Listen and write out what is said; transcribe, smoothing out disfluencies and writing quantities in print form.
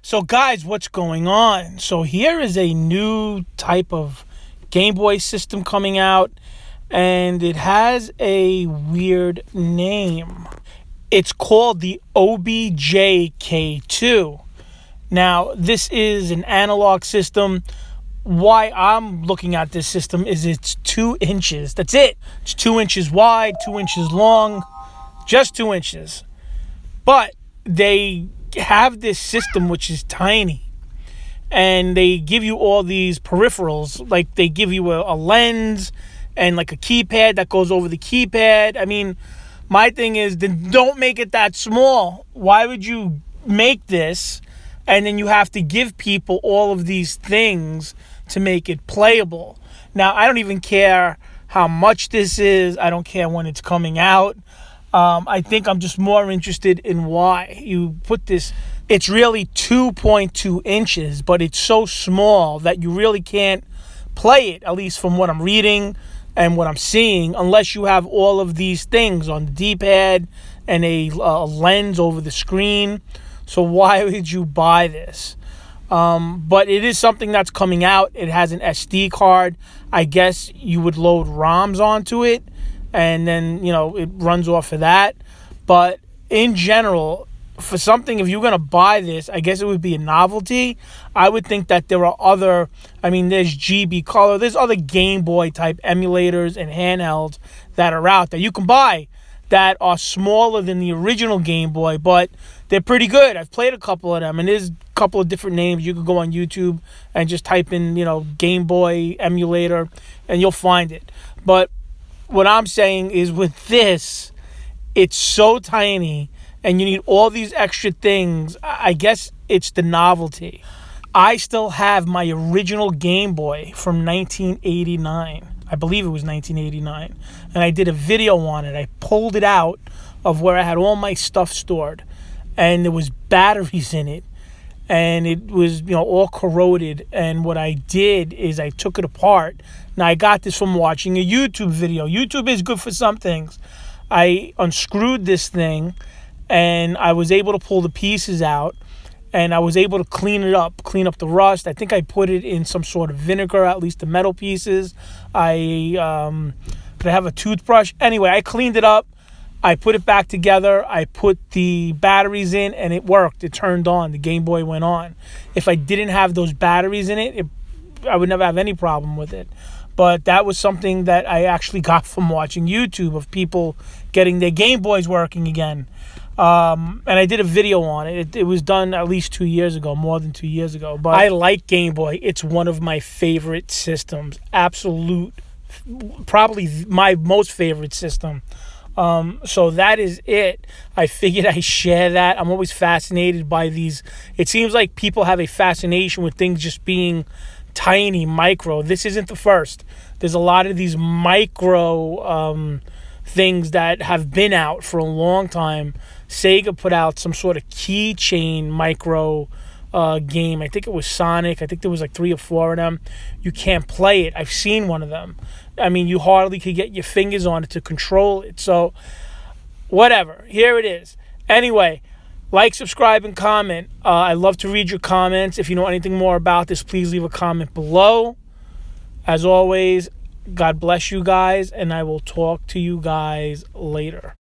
So guys, what's going on? So here is a new type of Game Boy system coming out, and it has a weird name. It's called the OBJKT-2. Now, this is an analog system. Why I'm looking at this system is it's 2 inches. That's it. It's 2 inches wide, 2 inches long, just 2 inches. But they have this system which is tiny, and they give you all these peripherals. Like, they give you a lens and like a keypad that goes over the keypad. I mean, my thing is, then don't make it that small. Why would you make this and then you have to give people all of these things to make it playable? Now, I don't even care how much this is. I don't care when it's coming out. I think I'm just more interested in why you put this. It's really 2.2 inches, but it's so small that you really can't play it, at least from what I'm reading and what I'm seeing, unless you have all of these things on the D-pad and a lens over the screen. So why would you buy this? But it is something that's coming out. It has an SD card. I guess you would load ROMs onto it, and then, it runs off of that. But in general, for something, if you're going to buy this, I guess it would be a novelty. I would think that there are other, there's GB Color, there's other Game Boy type emulators and handhelds that are out that you can buy that are smaller than the original Game Boy, but they're pretty good. I've played a couple of them, and there's a couple of different names. You could go on YouTube and just type in, Game Boy emulator, and you'll find it. But what I'm saying is, with this, it's so tiny, and you need all these extra things. I guess it's the novelty. I still have my original Game Boy from 1989. I believe it was 1989. And I did a video on it. I pulled it out of where I had all my stuff stored, and there was batteries in it, and it was, all corroded. And what I did is I took it apart. Now, I got this from watching a YouTube video. YouTube is good for some things. I unscrewed this thing, and I was able to pull the pieces out, and I was able to clean up the rust. I think I put it in some sort of vinegar, at least the metal pieces. I have a toothbrush. Anyway, I cleaned it up. I put it back together. I put the batteries in, and it worked. It turned on. The Game Boy went on. If I didn't have those batteries in it, I would never have any problem with it. But that was something that I actually got from watching YouTube of people getting their Game Boys working again. And I did a video on it. It was done at least 2 years ago, more than 2 years ago. But I like Game Boy. It's one of my favorite systems. Probably my most favorite system. So that is it. I figured I share that. I'm always fascinated by these. It seems like people have a fascination with things just being tiny, micro. This isn't the first. There's a lot of these micro things that have been out for a long time. Sega put out some sort of keychain micro game. I think it was Sonic. I think there was like 3 or 4 of them. You can't play it. I've seen one of them. You hardly could get your fingers on it to control it. So, whatever. Here it is. Anyway, like, subscribe, and comment. I love to read your comments. If you know anything more about this, please leave a comment below. As always, God bless you guys, and I will talk to you guys later.